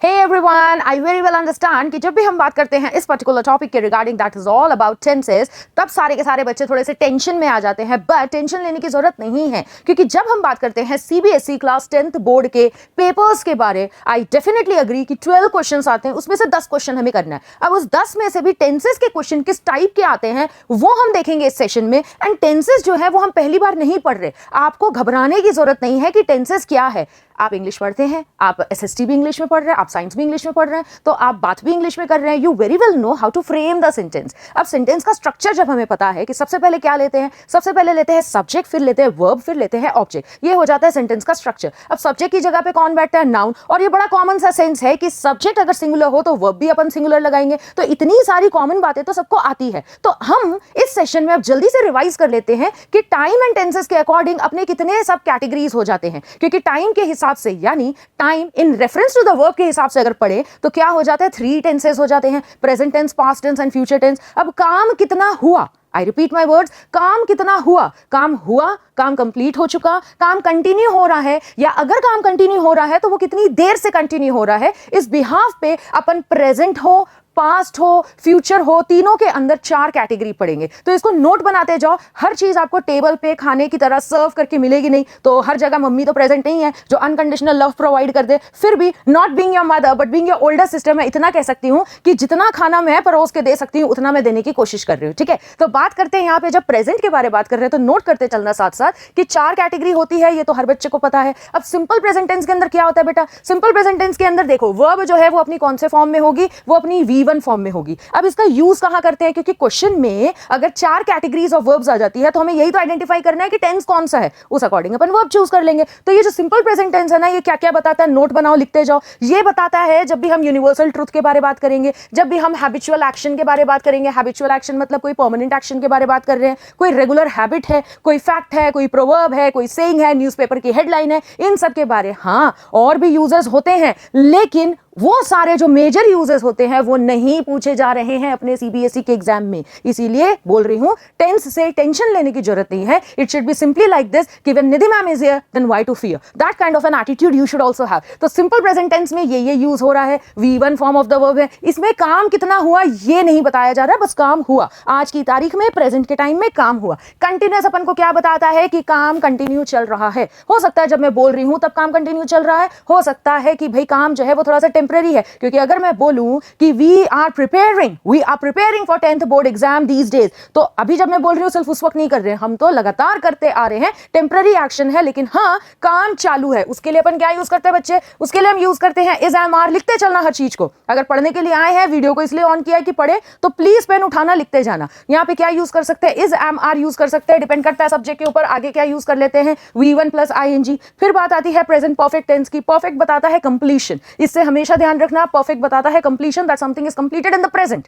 Hey everyone, I very well understand कि जब भी हम बात करते हैं इस पर्टिकुलर टॉपिक के regarding that is all about tenses, तब सारे के सारे बच्चे थोड़े से टेंशन में आ जाते हैं। बट टेंशन लेने की जरूरत नहीं है, क्योंकि जब हम बात करते हैं सीबीएसई क्लास 10th बोर्ड के पेपर्स के बारे, आई डेफिनेटली अग्री कि 12 क्वेश्चन आते हैं, उसमें से 10 क्वेश्चन हमें करना है। अब उस 10 में से भी टेंसेस के क्वेश्चन किस टाइप के आते हैं वो हम देखेंगे इस सेशन में। एंड टेंसेस जो है वो हम पहली बार नहीं पढ़ रहे, आपको घबराने की जरूरत नहीं है कि टेंसेस क्या है। आप इंग्लिश पढ़ते हैं, आप एसएसटी भी इंग्लिश में पढ़ रहे हैं, आप साइंस भी इंग्लिश में पढ़ रहे हैं, तो आप बात भी इंग्लिश में कर रहे हैं। You very well know how to frame the sentence. अब सेंटेंस का स्ट्रक्चर जब हमें पता है कि सबसे पहले क्या लेते हैं, सबसे पहले लेते हैं सब्जेक्ट, फिर लेते हैं वर्ब, फिर लेते हैं ऑब्जेक्ट। ये हो जाता है सेंटेंस का स्ट्रक्चर। अब सब्जेक्ट की जगह पे कौन बैठता है? नाउन। और ये बड़ा कॉमन सा सेंस है कि सब्जेक्ट अगर सिंगुलर हो तो वर्ब भी अपन सिंगुलर लगाएंगे। तो इतनी सारी कॉमन बातें तो सबको आती है। तो हम इस सेशन में अब जल्दी से रिवाइज कर लेते हैं कि टाइम एंड टेंसेस के अकॉर्डिंग अपने कितने सब कैटेगरीज हो जाते हैं। क्योंकि टाइम के हिसाब से, यानी time in reference to the verb के हिसाब से अगर पढ़े तो क्या हो जाता है? 3 टेंसेस हो जाते हैं, present tense, past tense and future tense. अब काम कितना हुआ, आई रिपीट माई वर्ड्स, काम कितना हुआ, काम हुआ, काम कंप्लीट हो चुका, काम कंटिन्यू हो रहा है, या अगर काम कंटिन्यू हो रहा है तो वो कितनी देर से कंटिन्यू हो रहा है। इस बिहाफ पे अपन प्रेजेंट हो, पास्ट हो, फ्यूचर हो, तीनों के अंदर 4 कैटेगरी पढ़ेंगे। तो इसको नोट बनाते जाओ। हर चीज आपको टेबल पे खाने की तरह सर्व करके मिलेगी नहीं। तो हर जगह मम्मी तो प्रेजेंट नहीं है जो अनकंडीशनल लव प्रोवाइड कर दे। फिर भी not being your mother but being your older sister, मैं इतना कह सकती हूँ कि जितना खाना मैं परोस के दे सकती हूँ उतना मैं देने की कोशिश कर रही हूँ। ठीक है, तो बात करते हैं यहाँ पे, जब प्रेजेंट के बारे में बात कर रहे हैं तो नोट करते चलना साथ साथ कि 4 कैटेगरी होती है। ये तो हर बच्चे को पता है। अब सिंपल प्रेजेंट टेंस के अंदर क्या होता है बेटा? सिंपल प्रेजेंट टेंस के अंदर देखो, वर्ब जो है वो अपनी कौन से फॉर्म में होगी? वो अपनी V1 फॉर्म में होगी। अब इसका यूज कहां करते हैं? क्योंकि क्वेश्चन में अगर 4 कैटेगरीज ऑफ वर्ब्स आ जाती है तो हमें यही तो आइडेंटिफाई करना है कि टेंस कौन सा है, उस अकॉर्डिंग अपन वर्ब चूज कर लेंगे। तो ये जो सिंपल प्रेजेंट टेंस है ना, ये क्या क्या बताता है? नोट बनाओ, लिखते जाओ। ये बताता है जब भी हम यूनिवर्सल ट्रुथ के बारे में बात करेंगे, जब भी हम हैबिचुअल एक्शन के बारे में बात करेंगे। हैबिचुअल एक्शन मतलब कोई परमानेंट एक्शन के बारे में बात कर रहे हैं, कोई रेगुलर हैबिट है, कोई फैक्ट है, कोई प्रोवर्ब है, कोई सेइंग है, न्यूज़पेपर की हेडलाइन है, इन सब के बारे। हाँ, और भी यूजर्स होते हैं, लेकिन वो सारे जो मेजर यूजर्स होते हैं वो नहीं पूछे जा रहे हैं अपने सीबीएसई के एग्जाम में। इसीलिए बोल रही हूं, टेंस से टेंशन लेने की जरूरत नहीं है। It should be simply like this कि when Nidhi ma'am is here then why to fear, that kind of an attitude you should also have. तो सिंपल प्रेजेंट टेंस में ये यूज हो रहा है, V1 form of the verb है। इसमें काम कितना हुआ ये नहीं बताया जा रहा, बस काम हुआ। आज की तारीख में, प्रेजेंट के टाइम में काम हुआ। कंटिन्यूअस अपन को क्या बताता है कि काम कंटिन्यू चल रहा है। हो सकता है जब मैं बोल रही हूं तब काम कंटिन्यू चल रहा है, हो सकता है कि भाई काम जो है वो थोड़ा सा टेम्पररी है। क्योंकि अगर मैं बोलूं कि we are preparing for 10th board exam these days, तो अभी जब मैं बोल रही हूं सिर्फ उस वक्त नहीं कर रहे हैं, हम तो लगातार करते आ रहे हैं। टेम्पररी एक्शन है, लेकिन हाँ काम चालू है। उसके लिए अपन क्या यूज करते हैं बच्चे? उसके लिए हम यूज करते हैं इज, एम, आर। लिखते चलना हर चीज को। अगर पढ़ने के लिए आए हैं, वीडियो को इसलिए ऑन किया है कि पढ़े, तो प्लीज पेन उठाना, लिखते जाना। यहाँ पे क्या यूज कर सकते हैं? इज, एम, आर यूज कर सकते हैं, डिपेंड करता है सब्जेक्ट के ऊपर। आगे क्या यूज कर लेते हैं? V1 plus ING। फिर बात आती है प्रेजेंट परफेक्ट टेंस की। परफेक्ट बताता है कंप्लीशन, इससे हमेशा ध्यान रखना। परफेक्ट बताता है completion, that something is completed in the present.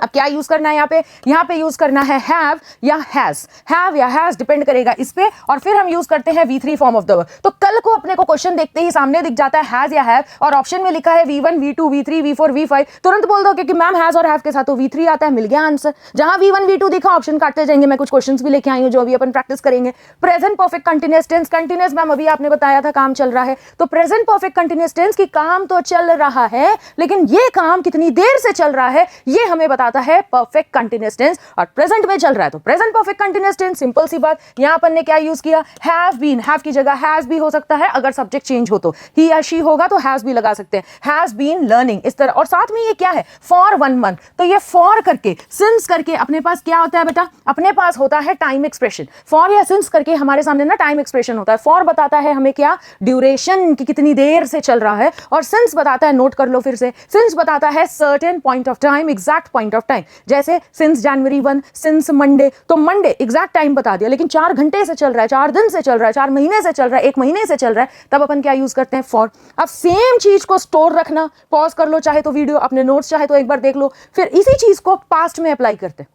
अब क्या यूज करना है यहाँ पे यूज करना है हैव या हैज, डिपेंड करेगा इस पे। और फिर हम यूज करते हैं V3 form of the verb. तो कल को अपने को क्वेश्चन देखते ही सामने दिख जाता है हैज या हैव, और ऑप्शन में लिखा है V1, V2, V3, V4, V5, तुरंत बोल दो क्योंकि मैम हैज और हैव के साथ तो V3 आता है, मिल गया आंसर। जहां V1, V2 दिखा, ऑप्शन काटते जाएंगे। मैं कुछ क्वेश्चंस भी लेके आई हूं जो अभी अपन प्रैक्टिस करेंगे। Present perfect continuous tense, continuous ma'am अभी आपने बताया था काम चल रहा है, तो प्रेजेंट परफेक्ट कंटीन्यूअस टेंस की काम तो चल रहा है, लेकिन ये काम कितनी देर से चल रहा है ये हमें बताता है परफेक्ट कंटीन्यूअस टेंस। और प्रेजेंट में चल रहा है तो present perfect continuous tense. Simple सी बात। यहां अपन ने क्या यूज किया? Have been. हैव की जगह हैज भी हो सकता है, अगर सब्जेक्ट चेंज हो तो। ही या शी होगा तो हैज भी लगा सकते हैं, हैज बीन लर्निंग, इस तरह। और साथ में ये क्या है? For 1 month. तो ये फॉर करके, सिंस करके अपने पास क्या होता है बेटा? अपने पास होता है टाइम एक्सप्रेशन। फॉर या सिंस करके हमारे सामने ना टाइम एक्सप्रेशन होता है। फॉर बताता है हमें क्या? ड्यूरेशन की, कितनी देर से चल रहा है। और सिंस बताता है, नोट कर लो फिर से, सिंस बताता है certain point of time, exact point of time. जैसे सिंस जनवरी 1, सिंस मंडे, तो मंडे एग्जैक्ट टाइम बता दिया, लेकिन 4 घंटे से चल रहा है, 4 दिन से चल रहा है, 4 महीने से चल रहा है, 1 महीने से चल रहा है, तब अपन क्या यूज करते हैं? फॉर। अब सेम चीज को स्टोर रखना, पॉज कर लो चाहे तो वीडियो, अपने नोट्स चाहे तो एक बार देख लो, फिर इसी चीज को पास्ट में अप्लाई करते हैं।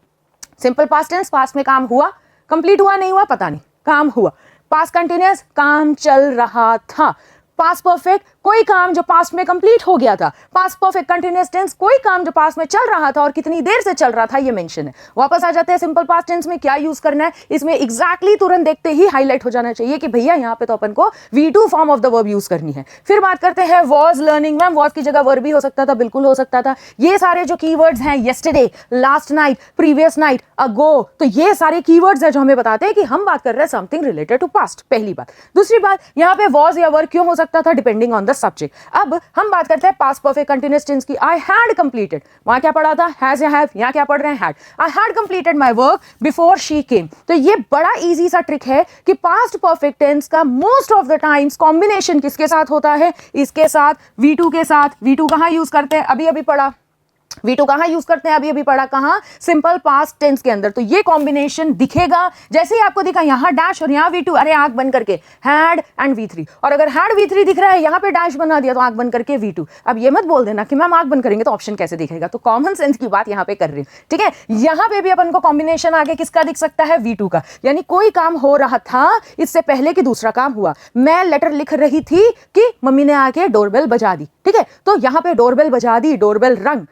सिंपल पास्ट टेंस, पास्ट में काम हुआ, कंप्लीट हुआ नहीं हुआ पता नहीं, काम हुआ। पास्ट कंटिन्यूअस, काम चल रहा था। पास्ट परफेक्ट, कोई काम जो पास्ट में कंप्लीट हो गया था, पास्ट परफेक्ट कंटिन्यूअस टेंस कोई काम जो पास्ट में चल रहा था और कितनी देर से चल रहा था ये मेंशन है। वापस आ जाते हैं सिंपल पास्ट टेंस में, क्या यूज करना है इसमें एग्जैक्टली तुरंत देखते ही हाईलाइट हो जाना चाहिए कि भैया यहाँ पे तो अपन को V2 form of the verb use करनी है। फिर बात करते हैं वॉज लर्निंग। मैम वॉज की जगह वर्ब भी हो सकता था, बिल्कुल हो सकता था। ये सारे जो कीवर्ड्स हैं yesterday, last night, previous night, ago, तो ये सारे कीवर्ड्स हैं जो हमें बताते हैं कि हम बात कर रहे हैं समथिंग रिलेटेड टू पास्ट। पहली बात। दूसरी बात, यहाँ पे वॉज या वर्ब क्यों हो सकता था, डिपेंडिंग ऑन द सब्जेक्ट। अब हम बात करते हैं पास्ट परफेक्ट कंटीन्यूअस टेंस की। आई हैड कंप्लीटेड, वहां क्या पढ़ा था, हैज या हैव, यहाँ क्या पढ़ रहे हैं, had. I had completed my work before she came. तो ये बड़ा इजी सा ट्रिक है कि पास्ट परफेक्ट टेंस का most of the times combination किसके साथ होता है, इसके साथ, V2 के साथ। V2 कहां यूज करते हैं, अभी अभी पढ़ा। V2 कहां यूज करते हैं, अभी अभी पढ़ा, कहां, सिंपल पास्ट टेंस के अंदर। तो ये कॉम्बिनेशन दिखेगा, जैसे ही आपको दिखा यहां डैश और यहां V2, अरे आंख बंद करके हैड एंड V3, और अगर हैड V3 दिख रहा है यहां पे डैश बना दिया तो आंख बंद करके V2। अब ये मत बोल देना कि मैम आंख बंद करेंगे तो ऑप्शन कैसे दिखेगा, तो कॉमन सेंस की बात यहां पे कर रही हूं, ठीक है। यहां पे भी अपन को कॉम्बिनेशन आगे किसका दिख सकता है, V2 का। यानी कोई काम हो रहा था इससे पहले कि दूसरा काम हुआ। मैं लेटर लिख रही थी कि मम्मी ने आके डोरबेल बजा दी, ठीक है, तो यहां पे डोरबेल बजा दी, डोरबेल रंग,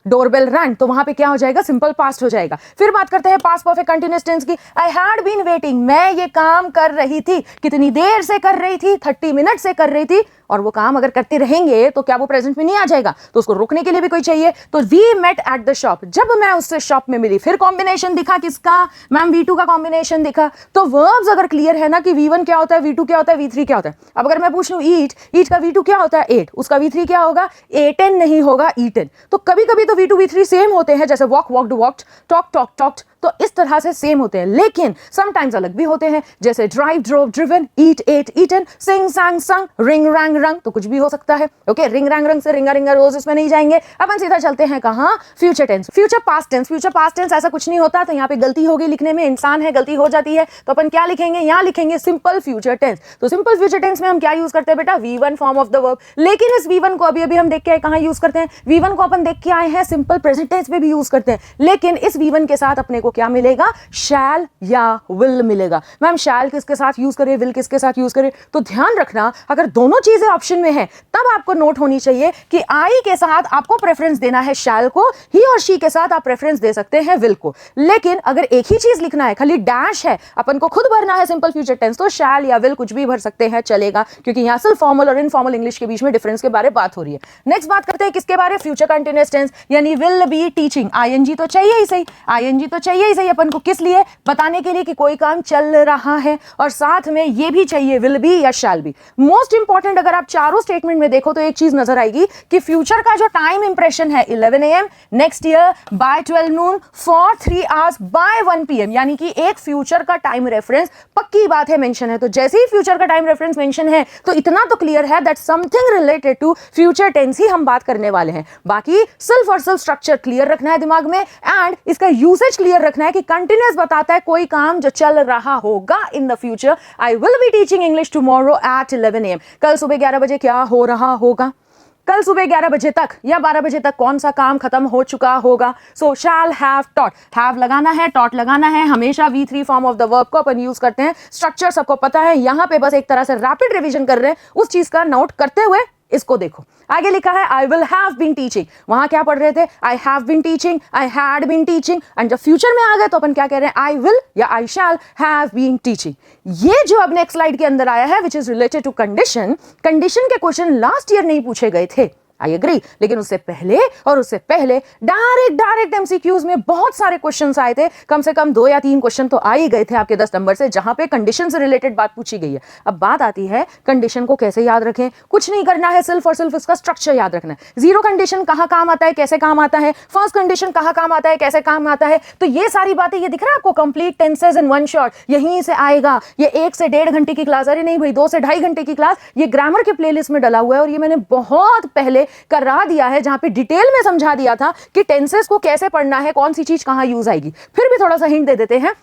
डोरबेल रैंग, तो वहां पे क्या हो जाएगा, सिंपल पास्ट हो जाएगा। फिर बात करते हैं पास्ट परफेक्ट कंटीन्यूअस टेंस की। आई हैड बीन वेटिंग, मैं ये काम कर रही थी, कितनी देर से कर रही थी, 30 मिनट से कर रही थी। और वो काम अगर करते रहेंगे तो क्या वो प्रेजेंट में नहीं आ जाएगा, तो उसको रोकने के लिए भी कोई चाहिए। तो we met at the shop, जब मैं उससे शॉप में मिली। फिर कॉम्बिनेशन दिखा किसका, मैम V2 का कॉम्बिनेशन दिखा। तो वर्ब्स अगर क्लियर है ना कि V1 क्या होता है, V2 क्या होता है, V3 क्या होता है। अब अगर मैं पूछ लूं ईट, ईट का V2 क्या होता है, एट, उसका V3 क्या होगा, एटन नहीं होगा, ईटन। तो कभी कभी तो V2 V3 सेम होते हैं, जैसे walk walked walked, talk talk talked, तो इस तरह से सेम होते हैं। लेकिन समटाइम्स अलग भी होते हैं, जैसे ड्राइव ड्रोव ड्रिवन, ईट एट ईटन, सिंग सांग संग, रिंग रैंग रंग, तो कुछ भी हो सकता है। ओके, रिंग रैंग रंग से रिंगा रिंगा रोज इसमें नहीं जाएंगे। अपन सीधा चलते हैं कहां, future tense. Future past tense, future past tense ऐसा कुछ नहीं होता, तो यहाँ पे गलती होगी लिखने में, इंसान है गलती हो जाती है, तो अपन क्या लिखेंगे, यहाँ लिखेंगे सिंपल फ्यूचर टेंस। तो सिंपल फ्यूचर टेंस में हम क्या यूज करते हैं बेटा, V1 form of the verb. लेकिन इस V1 को अभी अभी हम देख के आए, कहां यूज करते हैं, V1 को अपन देख के आए हैं सिंपल प्रेजेंट टेंस में भी यूज करते हैं। लेकिन इस V1 के साथ अपने को क्या मिलेगा, शैल या विल मिलेगा। मैम शैल किसके साथ यूज करें, विल किसके साथ यूज करें, तो ध्यान रखना अगर दोनों चीजें ऑप्शन में है तब आपको नोट होनी चाहिए कि आई के साथ आपको प्रेफरेंस देना है शैल को, ही और शी के साथ आप प्रेफरेंस दे सकते हैं विल को। लेकिन अगर एक ही चीज लिखना है, खाली डैश है, अपन को खुद भरना है सिंपल फ्यूचर टेंस, तो शैल या विल कुछ भी भर सकते हैं, चलेगा, क्योंकि यहां सिर्फ फॉर्मल और इनफॉर्मल इंग्लिश के बीच में डिफरेंस के बारे में बात हो रही है। नेक्स्ट बात करते हैं किसके बारे, फ्यूचर कंटीन्यूअस टेंस, यानी विल बी टीचिंग। आईएनजी तो चाहिए ही सही, आईएनजी तो चाहिए ही सही अपन को, किस लिए, बताने के लिए कि कोई काम चल रहा है, और साथ में ये भी चाहिए विल बी या शैल बी। मोस्ट इंपॉर्टेंट अगर आप चारों स्टेटमेंट में देखो तो एक चीज नजर आएगी कि फ्यूचर का जो टाइम इंप्रेशन है 11 AM next year, by 12 noon, for 3 hours, by 1 PM, यानी कि एक फ्यूचर का टाइम रेफरेंस पक्की बात है मेंशन है। तो जैसे ही फ्यूचर का टाइम रेफरेंस मेंशन है तो इतना तो क्लियर है that something related to future tense ही हम बात करने वाले हैं। बाकी सेल्फ और सेल्फ स्ट्रक्चर क्लियर रखना है दिमाग में, एंड इसका यूसेज क्लियर रखना है कि कंटिन्यूअस बताता है कोई काम जो चल रहा होगा in the future. I will be teaching English tomorrow at 11 AM, कल सुबह 11 बजे क्या हो रहा होगा, कल सुबह 11 बजे तक या 12 बजे तक कौन सा काम खत्म हो चुका होगा। सो शैल हैव टॉट, हैव लगाना है, टॉट लगाना है, हमेशा V3 form of the verb को अपन यूज करते हैं। स्ट्रक्चर सबको पता है, यहां पे बस एक तरह से रैपिड रिवीजन कर रहे हैं, उस चीज का नोट करते हुए इसको देखो। आगे लिखा है I will have been teaching, वहां क्या पढ़ रहे थे, I have been teaching, I had been teaching, and जब फ्यूचर में आ गए तो अपन क्या कह रहे हैं, आई विल या I shall have been teaching. ये जो अब नेक्स्ट स्लाइड के अंदर आया है which is related to condition, condition के क्वेश्चन लास्ट ईयर नहीं पूछे गए थे, आई एग्री, लेकिन उससे पहले और उससे पहले डायरेक्ट एमसीक्यूज में बहुत सारे क्वेश्चंस आए थे, कम से कम 2 या 3 क्वेश्चन तो आ ही गए थे आपके 10 नंबर से, जहां पे कंडीशन से रिलेटेड बात पूछी गई है। अब बात आती है कंडीशन को कैसे याद रखें, कुछ नहीं करना है, सिर्फ और सिर्फ इसका स्ट्रक्चर याद रखना है। जीरो कंडीशन कहां काम आता है, कैसे काम आता है, फर्स्ट कंडीशन कहां काम आता है, कैसे काम आता है, तो ये सारी बातें, ये दिख रहा है आपको, complete tenses in one shot, यहीं से आएगा। ये 1 से 1.5 घंटे की क्लास, अरे नहीं भाई 2 से 2.5 घंटे की क्लास, ये ग्रामर के प्लेलिस्ट में डला हुआ है, और ये मैंने बहुत पहले करा दिया है, जहां पे डिटेल में समझा दिया था कि टेंसेस को कैसे पढ़ना है, कौन सी चीज कहां यूज आएगी। फिर भी थोड़ा सा हिंट दे देते हैं।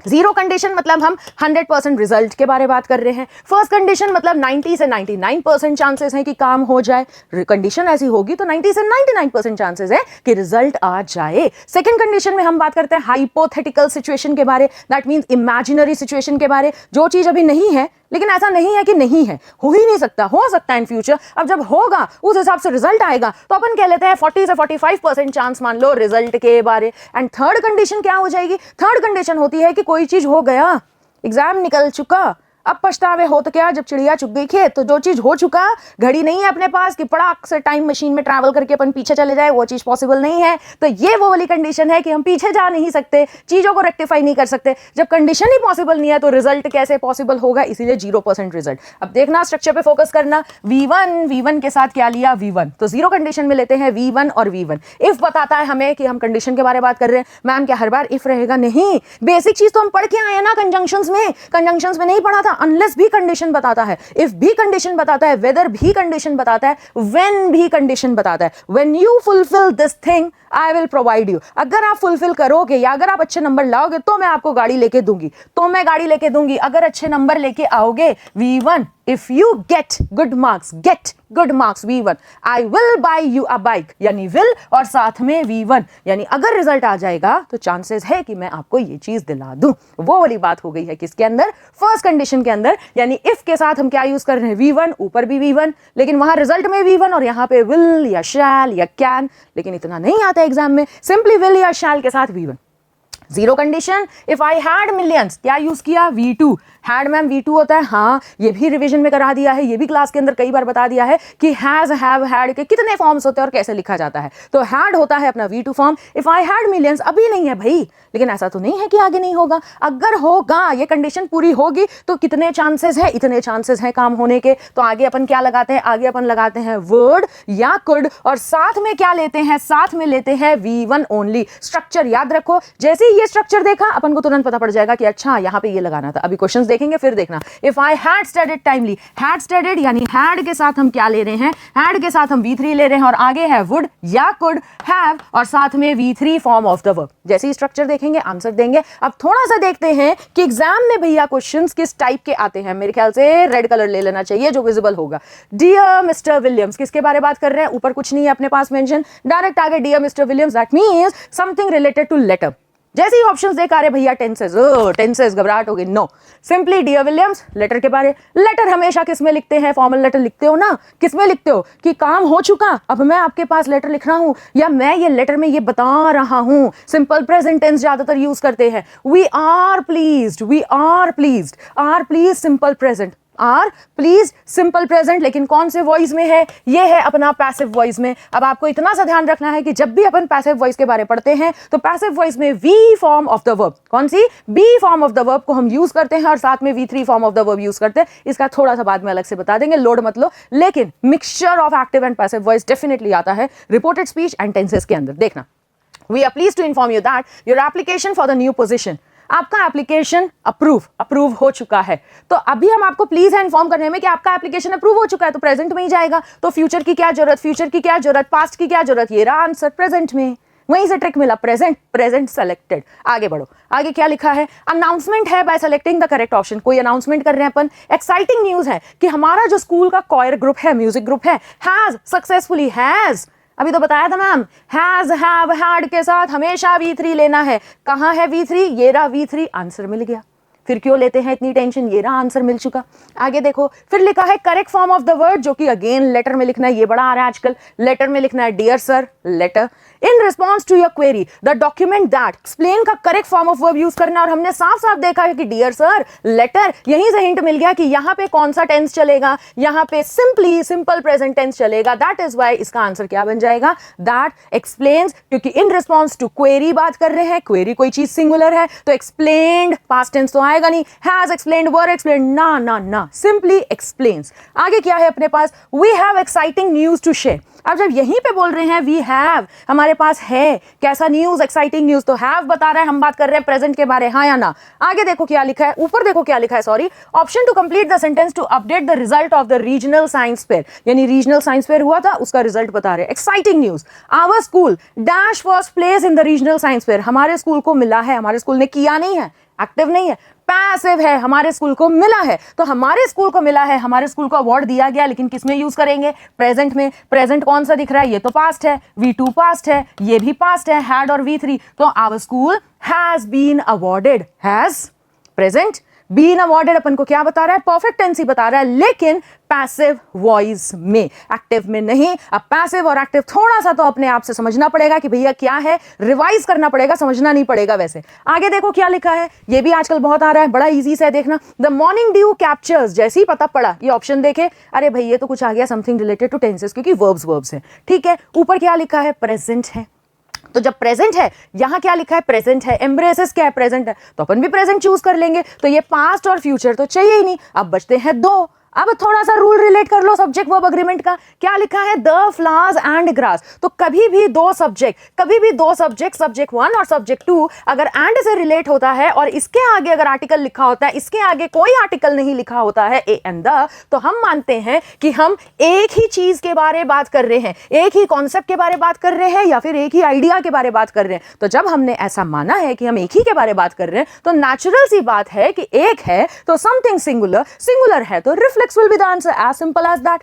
जीरो कंडीशन मतलब हम 100% रिजल्ट के बारे में बात कर रहे हैं। फर्स्ट कंडीशन मतलब 90 से 99% चांसेस हैं कि काम हो जाए। कंडीशन ऐसी होगी तो 90 से 99% चांसेस है कि रिजल्ट आ जाए। सेकंड कंडीशन में हम बात करते हैं हाइपोथेटिकल सिचुएशन के बारे, दैट मींस इमेजिनरी सिचुएशन के बारे, जो चीज अभी नहीं है लेकिन ऐसा नहीं है कि नहीं है, हो ही नहीं सकता, हो सकता है इन फ्यूचर। अब जब होगा उस हिसाब से रिजल्ट आएगा, तो अपन कह लेते हैं 40 से 45% चांस मान लो रिजल्ट के बारे। एंड थर्ड कंडीशन क्या हो जाएगी? थर्ड कंडीशन होती है कि कोई चीज हो गया, एग्जाम निकल चुका, अब पछतावे हो तो क्या, जब चिड़िया चुग गई खेत। तो जो चीज हो चुका, घड़ी नहीं है अपने पास कि पड़ाक से टाइम मशीन में ट्रैवल करके अपन पीछे चले जाए, वो चीज पॉसिबल नहीं है। तो ये वो वाली कंडीशन है कि हम पीछे जा नहीं सकते, चीजों को रेक्टिफाई नहीं कर सकते। जब कंडीशन ही पॉसिबल नहीं है तो रिजल्ट कैसे पॉसिबल होगा? इसीलिए 0% रिजल्ट। अब देखना, स्ट्रक्चर पे फोकस करना। V1 के साथ क्या लिया? V1। तो जीरो कंडीशन में लेते हैं V1 और V1। इफ बताता है हमें कि हम कंडीशन के बारे में बात कर रहे हैं, मैम क्या हर बार इफ रहेगा? नहीं, बेसिक चीज तो हम पढ़ के आए ना कंजंक्शंस में। कंजंक्शंस में नहीं पढ़ा था। अनलेस भी कंडीशन बताता है, इफ भी कंडीशन बताता है, वेदर भी कंडीशन बताता है, व्हेन भी कंडीशन बताता है। When you fulfil this thing I will provide you. अगर आप फुलफिल करोगे या अगर आप अच्छे नंबर लाओगे तो मैं आपको गाड़ी लेके दूंगी, तो मैं गाड़ी लेके दूंगी। अगर अच्छे नंबर लेके आओगे, V1, if you get good marks V1, I will buy you a bike, यानी will और साथ में V1, यानी अगर रिजल्ट आ जाएगा तो चांसेस है कि मैं आपको ये चीज दिला दूं। वो वाली बात हो गई है किसके अंदर? फर्स्ट कंडीशन के अंदर। यानी इफ के साथ हम क्या यूज कर रहे हैं? V1, ऊपर भी V1, लेकिन वहां रिजल्ट में V1 और यहाँ पे will या shall या can, लेकिन इतना नहीं आता एग्जाम में, सिंपली will या shall के साथ V1। Zero condition, if I had millions, क्या यूज किया? V2। हैड मैम V2 होता है, हाँ ये भी रिवीजन में करा दिया है, ये भी क्लास के अंदर कई बार बता दिया है कि हैज, हैव, हैड के कितने फॉर्म्स होते हैं और कैसे लिखा जाता है। तो हैड होता है अपना V2 form. If I had millions, अभी नहीं है भाई, लेकिन ऐसा तो नहीं है कि आगे नहीं होगा। अगर होगा, ये कंडीशन पूरी होगी तो कितने चांसेस है? इतने चांसेस है काम होने के। तो आगे अपन क्या लगाते हैं? आगे अपन लगाते हैं वर्ड या कुड, और साथ में क्या लेते हैं? साथ में लेते हैं V1 ओनली। स्ट्रक्चर याद रखो, जैसे ही ये स्ट्रक्चर देखा अपन को तुरंत पता पड़ जाएगा कि अच्छा यहाँ पे ये लगाना था। अभी क्वेश्चंस देखेंगे फिर देखना। If I had studied timely, had studied यानी हैड के साथ हम क्या ले रहे हैं? हैड के साथ हम V3 ले रहे हैं और आगे है वुड या कुड, हैव और साथ में V3 form of the verb. जैसे ही स्ट्रक्चर देखेंगे आंसर देंगे। अब थोड़ा सा देखते हैं कि एग्जाम में भैया क्वेश्चंस किस टाइप के आते हैं। मेरे ख्याल से रेड कलर ले लेना चाहिए जो विजिबल होगा। डियर मिस्टर विलियम्स, किसके बारे में बात कर रहे हैं? ऊपर कुछ नहीं है अपने पास मेंशन, डायरेक्ट आगे dear Mister Williams, that means something related to letter. जैसे ही ऑप्शंस देख आ रहे भैया टेंसेस, घबराहट हो गई। No, simply dear Williams, letter के बारे। लेटर हमेशा किस में लिखते हैं? फॉर्मल लेटर लिखते हो ना, किस में लिखते हो? कि काम हो चुका, अब मैं आपके पास लेटर लिख रहा हूं, या मैं ये लेटर में ये बता रहा हूं। सिंपल प्रेजेंट टेंस ज्यादातर यूज करते हैं। We are pleased, are please simple present, are please simple present, लेकिन कौन से वॉइस में है? ये है अपना पैसिव वॉइस में। अब आपको इतना सा ध्यान रखना है कि जब भी अपन पैसिव वॉइस के बारे पढ़ते हैं तो पैसिव वॉइस में V form of the verb, कौन सी? B form of the verb को हम यूज करते हैं और साथ में V3 form of the verb use करते हैं। इसका थोड़ा सा बाद में अलग से बता देंगे, लोड मत लो, लेकिन mixture of active and passive voice definitely आता है रिपोर्टेड स्पीच एंड टेंसेस के अंदर। देखना, we are pleased to inform you that your application for the new position, आपका एप्लीकेशन अप्रूव हो चुका है। तो अभी हम आपको प्लीज है इन्फॉर्म करने में कि आपका एप्लीकेशन अप्रूव हो चुका है, तो प्रेजेंट में ही जाएगा। तो फ्यूचर की क्या जरूरत, पास्ट की क्या जरूरत? ये रहा आंसर प्रेजेंट में। वहीं से ट्रिक मिला, प्रेजेंट सेलेक्टेड। आगे बढ़ो, आगे क्या लिखा है? अनाउंसमेंट है bye selecting the correct option. कोई अनाउंसमेंट कर रहे हैं अपन, एक्साइटिंग न्यूज है कि हमारा जो स्कूल का कॉयर ग्रुप है, म्यूजिक ग्रुप है, हैज सक्सेसफुली, हैज अभी तो बताया था मैम, हैज, हैव, हैड के साथ हमेशा V3 लेना है। कहां है V3? ये रहा V3, आंसर मिल गया। फिर क्यों लेते हैं इतनी टेंशन? ये रहा आंसर मिल चुका। आगे देखो, फिर लिखा है correct form of the word, जो कि अगेन लेटर में लिखना है। ये बड़ा आ रहा है आजकल, लेटर में लिखना है dear sir, letter in response to your query the document that, explain का correct form of verb use करना। और हमने साफ साफ देखा है कि डियर सर, लेटर, यहीं से हिंट मिल गया कि यहाँ पे कौन सा टेंस चलेगा, यहाँ पे सिंपली सिंपल प्रेजेंट टेंस चलेगा। दैट इज वाई इसका आंसर क्या बन जाएगा? दैट एक्सप्लेन्स, क्योंकि इन रिस्पॉन्स टू क्वेरी बात कर रहे हैं, क्वेरी कोई चीज सिंगुलर है तो एक्सप्लेन्ड पास्ट टेंस तो आएगा नहीं, हैज एक्सप्लेन्ड, वर एक्सप्लेन्ड, ना, सिंपली एक्सप्लेन्स। आगे क्या है अपने पास? We have exciting news to share. अब जब यहीं पे बोल रहे हैं वी हैव, हमारे पास है कैसा न्यूज? Exciting news. तो हैव बता रहा है, हम बात कर रहे हैं प्रेजेंट के बारे, हाँ या ना? आगे देखो क्या लिखा है, ऊपर देखो क्या लिखा है, sorry, option to complete the sentence to update the result of the regional science fair, यानी रीजनल साइंस फेयर हुआ था उसका रिजल्ट बता रहे हैं। Exciting news, our school dash first place in the regional science fair, हमारे school को मिला है, हमारे स्कूल ने किया नहीं है, एक्टिव नहीं है, पैसिव है, हमारे स्कूल को मिला है। तो हमारे स्कूल को मिला है, हमारे स्कूल को अवार्ड दिया गया, लेकिन किस में यूज करेंगे? प्रेजेंट में। प्रेजेंट कौन सा दिख रहा है? ये तो पास्ट है, V2 पास्ट है, ये भी पास्ट है, हैड और V3। तो our school has been awarded, has present, been awarded अपन को क्या बता रहा है, परफेक्ट टेंस ही बता रहा है, लेकिन पैसिव वॉइस में, एक्टिव में नहीं। अब पैसिव और एक्टिव थोड़ा सा तो अपने आप से समझना पड़ेगा कि भैया क्या है, रिवाइज करना पड़ेगा, समझना नहीं पड़ेगा। वैसे आगे देखो क्या लिखा है, ये भी आजकल बहुत आ रहा है, बड़ा इजी सा है, देखना। द मॉर्निंग ड्यू कैप्चर्स, जैसे ही पता पड़ा ये ऑप्शन देखे, अरे भाई ये तो कुछ आ गया समथिंग रिलेटेड टू टेंसेस, क्योंकि वर्ब्स है, ठीक है। ऊपर क्या लिखा है, प्रेजेंट है, तो जब प्रेजेंट है, यहां क्या लिखा है, प्रेजेंट है, एम्ब्रेसेस क्या है, प्रेजेंट है, तो अपन भी प्रेजेंट चूज कर लेंगे। तो ये पास्ट और फ्यूचर तो चाहिए ही नहीं। अब बचते हैं दो। अब थोड़ा सा रूल रिलेट कर लो सब्जेक्ट वर्ब अग्रीमेंट का। क्या लिखा है, द फ्लावर्स एंड ग्रास। तो कभी भी दो सब्जेक्ट, सब्जेक्ट 1 और सब्जेक्ट 2 अगर एंड से रिलेट होता है और इसके आगे अगर आर्टिकल लिखा होता है, इसके आगे कोई आर्टिकल नहीं लिखा होता है, ए एंड द, तो हम मानते हैं कि हम एक ही चीज के बारे बात कर रहे हैं, एक ही कॉन्सेप्ट के बारे बात कर रहे हैं, या फिर एक ही आइडिया के बारे बात कर रहे हैं। तो जब हमने ऐसा माना है कि हम एक ही के बारे बात कर रहे हैं, तो नेचुरल सी बात है कि एक है तो समथिंग सिंगुलर है तो reflex will be the answer, as simple as that.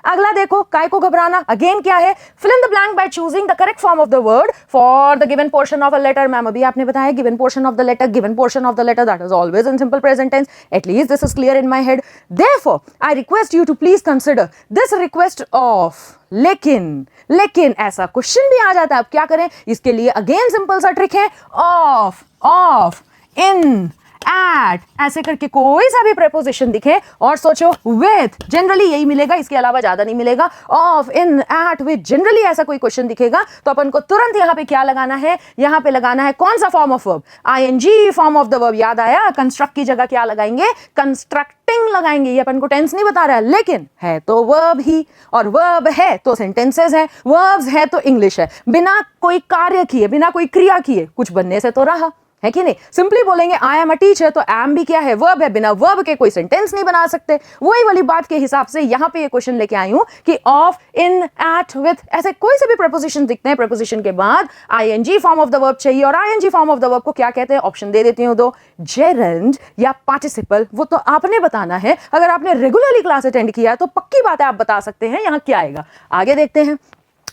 अगला देखो, काय को घबराना, अगेन क्या है, fill in the blank by choosing the correct form of the word for the given portion of a letter. Ma'am अभी आपने बताया given portion of the letter, that is always in simple present tense. At least this is clear in my head. Therefore I request you to please consider this request of लेकिन ऐसा question भी आ जाता है। अब क्या करें, इसके लिए अगेन सिंपल सा ट्रिक है, ऑफ, इन, एट, ऐसे करके कोई सा भी प्रेपोजिशन दिखे और सोचो विथ, जनरली यही मिलेगा, इसके अलावा ज्यादा नहीं मिलेगा। Of, in, at, with, generally ऐसा कोई क्वेश्चन दिखेगा तो अपन को तुरंत यहां पे क्या लगाना है, यहां पे लगाना है कौन सा form of verb, ING form of the verb. याद आया, कंस्ट्रक्ट की जगह क्या लगाएंगे, कंस्ट्रक्टिंग लगाएंगे। ये अपन को टेंस नहीं बता रहा है, लेकिन है तो वर्ब ही, और वर्ब है तो सेंटेंसेस है, वर्ब्स है तो इंग्लिश है। बिना कोई कार्य किए, बिना कोई क्रिया किए कुछ बनने से तो रहा है कि नहीं। सिंपली बोलेंगे आई एम अ टीचर, तो एम भी क्या है, वर्ब है, बिना वर्ब के कोई सेंटेंस नहीं बना सकते। वही वाली बात के हिसाब से यहां पे ये क्वेश्चन लेके आई हूं कि ऑफ, इन, एट, विथ, ऐसे कोई से भी प्रपोजिशन दिखते हैं, प्रपोजिशन के बाद ING form of the verb चाहिए, और ING form of the verb को क्या कहते हैं, ऑप्शन दे देती हूं दो, जेरेंड या पार्टिसिपल। वो तो आपने बताना है, अगर आपने रेगुलरली क्लास अटेंड किया है तो पक्की बात है आप बता सकते हैं यहां क्या आएगा। आगे देखते हैं,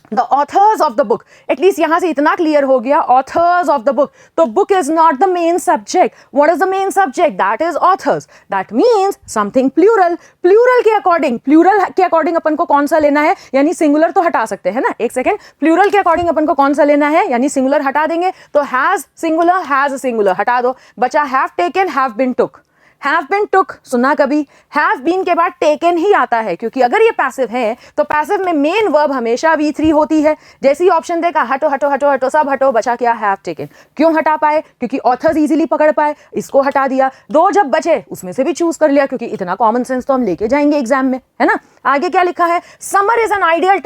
The authors of the book, at least यहां से इतना क्लियर हो गया, authors of the book, तो book is not the main subject. What is the main subject? That is authors. That means something plural. Plural के अकॉर्डिंग अपन को कौन सा लेना है, यानी सिंगुलर तो हटा सकते हैं ना, एक सेकेंड, प्लूरल के अकॉर्डिंग अपन को कौन सा लेना है, यानी सिंगुलर हटा देंगे तो हैज सिंगुलर हटा दो, बचा have taken, have been took. Have been took सुना कभी, हैव बीन के बाद टेकन ही आता है, क्योंकि अगर ये पैसिव है तो पैसिव में मेन वर्ब हमेशा V3 होती है। जैसे ही ऑप्शन देखा हटो सब हटो, बचा क्या, हैव टेकन। क्यों हटा पाए, क्योंकि ऑथर्स इजीली पकड़ पाए, इसको हटा दिया। दो जब बचे उसमें से भी चूज कर लिया, क्योंकि इतना कॉमन सेंस तो हम लेके जाएंगे एग्जाम में, है ना। आगे क्या लिखा है, summer is an ideal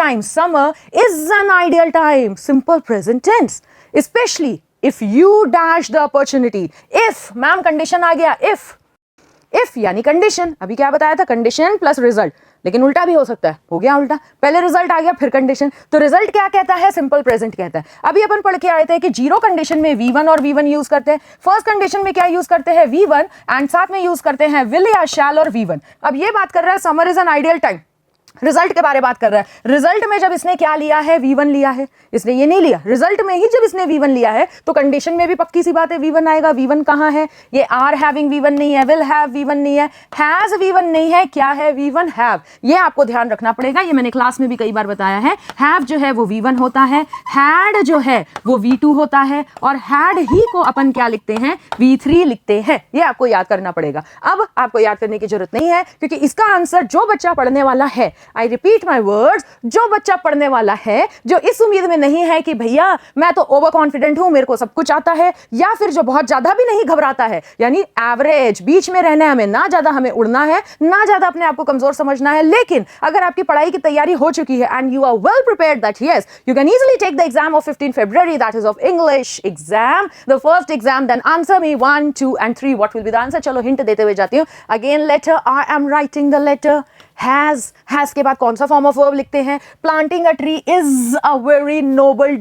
time, simple present tense, especially if you dash the opportunity. If, ma'am condition आ गया, इफ यानी कंडीशन, अभी क्या बताया था, कंडीशन प्लस रिजल्ट, लेकिन उल्टा भी हो सकता है, हो गया उल्टा, पहले रिजल्ट आ गया फिर कंडीशन। तो रिजल्ट क्या कहता है, सिंपल प्रेजेंट कहता है। अभी अपन पढ़ के आए थे कि जीरो कंडीशन में V1 और V1 यूज करते हैं, फर्स्ट कंडीशन में क्या यूज करते हैं, V1, एंड साथ में यूज करते हैं विल या शैल और V1। अब ये बात कर रहा है summer is an ideal time, result के बारे बात कर रहा है। रिजल्ट में जब इसने क्या लिया है, V1 लिया है, इसने ये नहीं लिया, रिजल्ट में ही जब इसने V1 लिया है तो कंडीशन में भी पक्की सी बात है V1 आएगा। V1 कहां है, ये आर हैविंग V1 नहीं है, विल हैव V1 नहीं है, हैज V1 नहीं है, क्या है, V1 हैव। ये आपको ध्यान रखना पड़ेगा, ये मैंने क्लास में भी कई बार बताया है। हैव जो है वो V1 होता है, हैड जो है वो V2 होता है, और हैड ही को अपन क्या लिखते हैं, V3 लिखते हैं। ये आपको याद करना पड़ेगा। अब आपको याद करने की जरूरत नहीं है, क्योंकि इसका आंसर जो बच्चा पढ़ने वाला है, आई रिपीट माई वर्ड्स, जो बच्चा पढ़ने वाला है, जो इस उम्मीद में नहीं है कि भैया मैं तो ओवर कॉन्फिडेंट हूं, मेरे को सब कुछ आता है, या फिर जो बहुत ज्यादा भी नहीं घबराता है, यानी एवरेज बीच में रहना है हमें, ना ज्यादा हमें उड़ना है, ना ज्यादा अपने आप को कमजोर समझना है। लेकिन अगर आपकी पढ़ाई की तैयारी हो चुकी है and you are well prepared, that yes you can easily take the exam of 15 February, that is of English exam, the first exam, then answer me 1, 2 and 3 what will be the answer. चलो hint देते हुए जाती हूं। Again letter, I am writing the letter, has के बाद कौन सा form of verb लिखते हैं, planting a tree is a very Nobel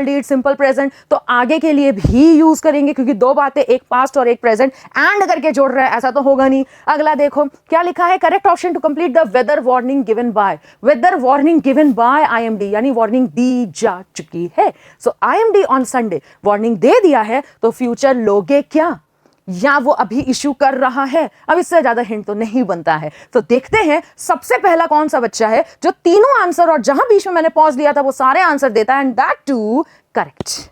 deed, simple present, तो आगे के लिए भी यूज करेंगे, क्योंकि दो बातें, एक पास्ट और एक प्रेजेंट एंड करके जोड़ रहा है, ऐसा तो होगा नहीं। अगला देखो क्या लिखा है, correct option to complete the weather warning given by IMD, यानी वार्निंग दी जा चुकी है। So IMD on Sunday warning दे दिया है, तो फ्यूचर लोगे क्या, या वो अभी इशू कर रहा है? अब इससे ज्यादा हिंट तो नहीं बनता है। तो देखते हैं सबसे पहला कौन सा बच्चा है जो तीनों आंसर और जहां बीच में मैंने पॉज लिया था वो सारे आंसर देता है, एंड दैट टू करेक्ट।